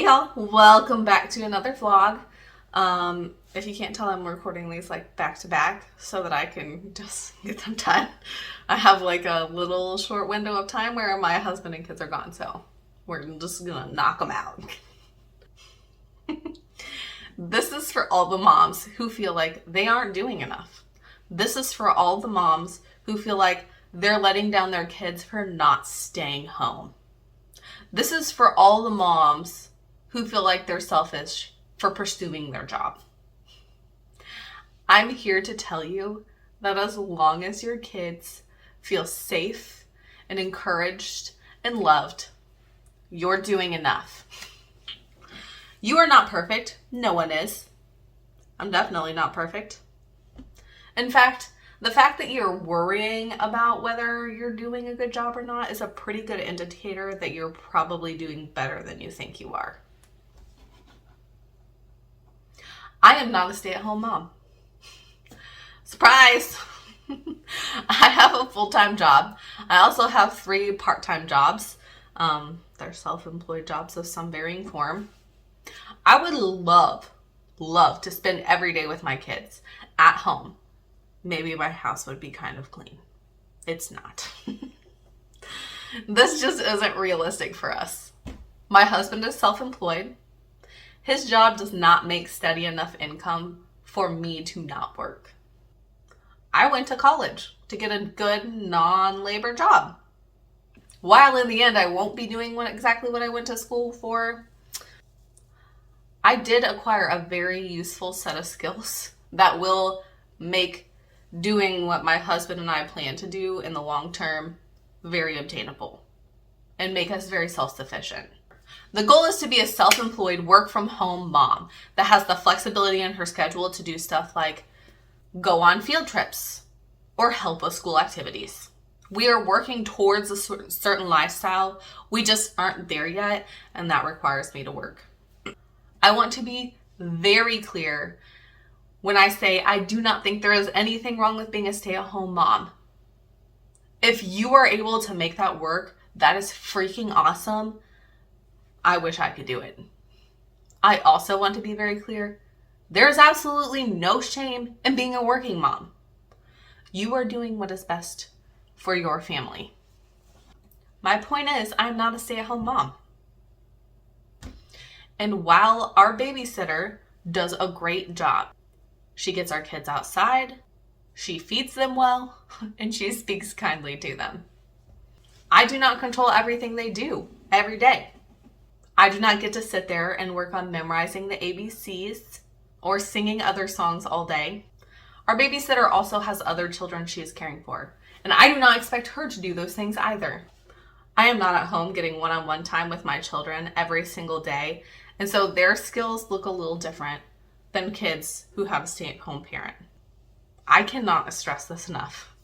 Hey y'all, welcome back to another vlog. If you can't tell, I'm recording these like back to back so that I can just get them done. I have like a little short window of time where my husband and kids are gone, so we're just gonna knock them out. This is for all the moms who feel like they aren't doing enough. This is for all the moms who feel like they're letting down their kids for not staying home. This is for all the moms who feel like they're selfish for pursuing their job. I'm here to tell you that as long as your kids feel safe and encouraged and loved, you're doing enough. You are not perfect. No one is. I'm definitely not perfect. In fact, the fact that you're worrying about whether you're doing a good job or not is a pretty good indicator that you're probably doing better than you think you are. I am not a stay-at-home mom. Surprise! I have a full-time job. I also have 3 part-time jobs. They're self-employed jobs of some varying form. I would love to spend every day with my kids at home. Maybe my house would be kind of clean. It's not. This just isn't realistic for us. My husband is self-employed. His job does not make steady enough income for me to not work. I went to college to get a good non-labor job. While in the end I won't be doing exactly what I went to school for, I did acquire a very useful set of skills that will make doing what my husband and I plan to do in the long term very obtainable and make us very self-sufficient. The goal is to be a self-employed work-from-home mom that has the flexibility in her schedule to do stuff like go on field trips or help with school activities. We are working towards a certain lifestyle. We just aren't there yet, and that requires me to work. I want to be very clear when I say I do not think there is anything wrong with being a stay-at-home mom. If you are able to make that work, that is freaking awesome. I wish I could do it. I also want to be very clear. There is absolutely no shame in being a working mom. You are doing what is best for your family. My point is, I'm not a stay-at-home mom. And while our babysitter does a great job, she gets our kids outside, she feeds them well, and she speaks kindly to them. I do not control everything they do every day. I do not get to sit there and work on memorizing the ABCs or singing other songs all day. Our babysitter also has other children she is caring for, and I do not expect her to do those things either. I am not at home getting one-on-one time with my children every single day, and so their skills look a little different than kids who have a stay-at-home parent. I cannot stress this enough.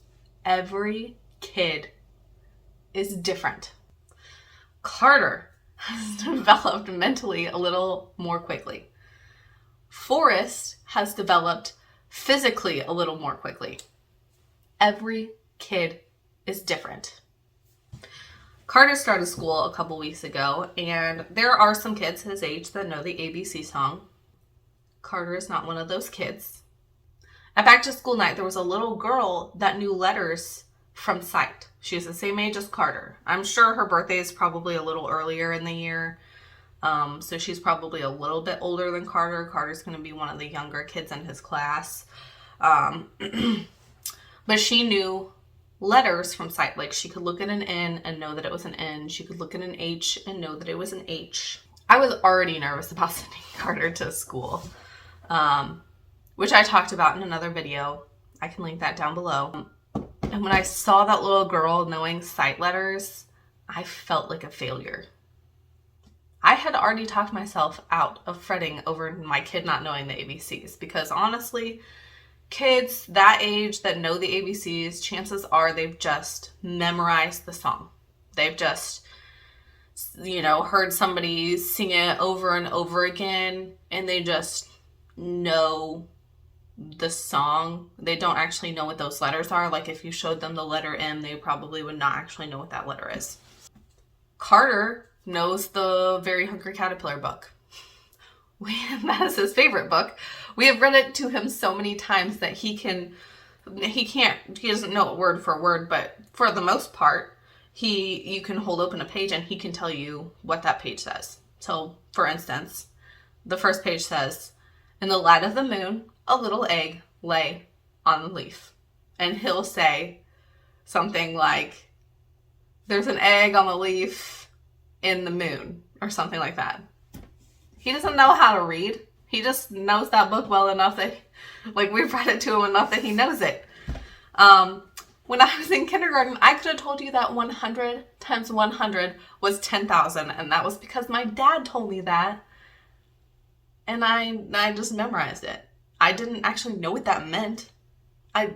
Every kid is different. Carter has developed mentally a little more quickly. Forrest has developed physically a little more quickly. Every kid is different. Carter started school a couple weeks ago, and there are some kids his age that know the ABC song. Carter is not one of those kids. At back to school night, there was a little girl that knew letters from sight. She's the same age as Carter. I'm sure her birthday is probably a little earlier in the year. So she's probably a little bit older than Carter. Carter's going to be one of the younger kids in his class. But she knew letters from sight. Like she could look at an N and know that it was an N. She could look at an H and know that it was an H. I was already nervous about sending Carter to school, which I talked about in another video. I can link that down below. And when I saw that little girl knowing sight letters, I felt like a failure. I had already talked myself out of fretting over my kid not knowing the ABCs because honestly, kids that age that know the ABCs, chances are they've just memorized the song. They've just, heard somebody sing it over and over again, and they just know the song. They don't actually know what those letters are. Like if you showed them the letter M, they probably would not actually know what that letter is. Carter knows the Very Hungry Caterpillar book. That is his favorite book. We have read it to him so many times that he doesn't know it word for word, but for the most part, you can hold open a page and he can tell you what that page says. So, for instance, the first page says, "In the light of the moon, a little egg lay on the leaf." And he'll say something like, "There's an egg on the leaf in the moon," or something like that. He doesn't know how to read. He just knows that book well enough that, we've read it to him enough that he knows it. When I was in kindergarten, I could have told you that 100 times 100 was 10,000, and that was because my dad told me that, and I just memorized it. I didn't actually know what that meant. I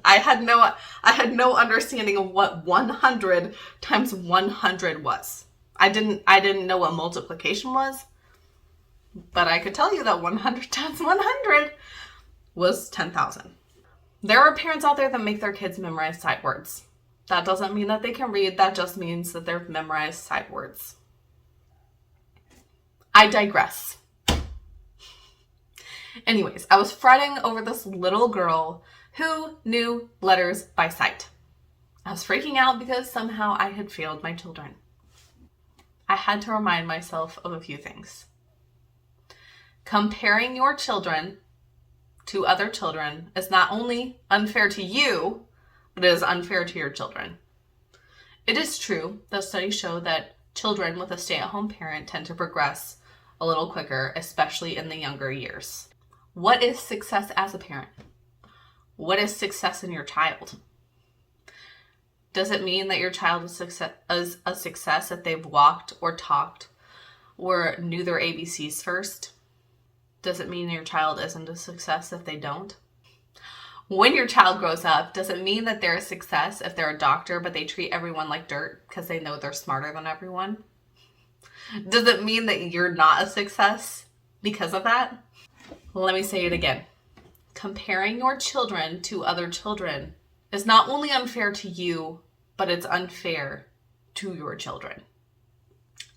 had no understanding of what 100 times 100 was. I didn't know what multiplication was. But I could tell you that 100 times 100 was 10,000. There are parents out there that make their kids memorize sight words. That doesn't mean that they can read. That just means that they've memorized sight words. I digress. Anyways, I was fretting over this little girl who knew letters by sight. I was freaking out because somehow I had failed my children. I had to remind myself of a few things. Comparing your children to other children is not only unfair to you, but it is unfair to your children. It is true that studies show that children with a stay-at-home parent tend to progress a little quicker, especially in the younger years. What is success as a parent? What is success in your child? Does it mean that your child is a success if they've walked or talked or knew their ABCs first? Does it mean your child isn't a success if they don't? When your child grows up, does it mean that they're a success if they're a doctor but they treat everyone like dirt because they know they're smarter than everyone? Does it mean that you're not a success because of that? Let me say it again. Comparing your children to other children is not only unfair to you, but it's unfair to your children.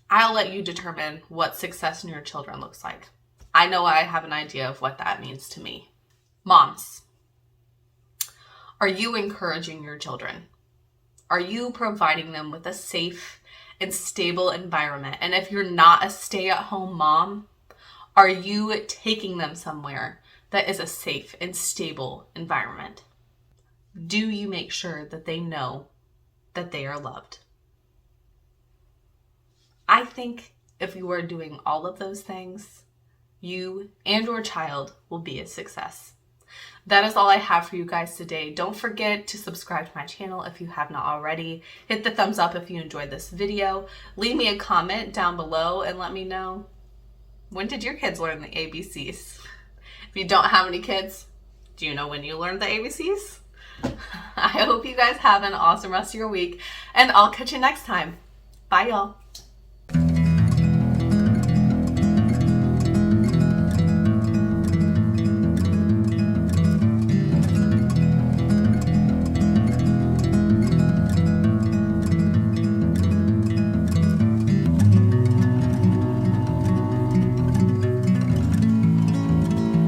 I'll let you determine what success in your children looks like. I know I have an idea of what that means to me. Moms, are you encouraging your children? Are you providing them with a safe and stable environment? And if you're not a stay-at-home mom, are you taking them somewhere that is a safe and stable environment? Do you make sure that they know that they are loved? I think if you are doing all of those things, you and your child will be a success. That is all I have for you guys today. Don't forget to subscribe to my channel if you have not already. Hit the thumbs up if you enjoyed this video. Leave me a comment down below and let me know, when did your kids learn the ABCs? If you don't have any kids, do you know when you learned the ABCs? I hope you guys have an awesome rest of your week, and I'll catch you next time. Bye, y'all.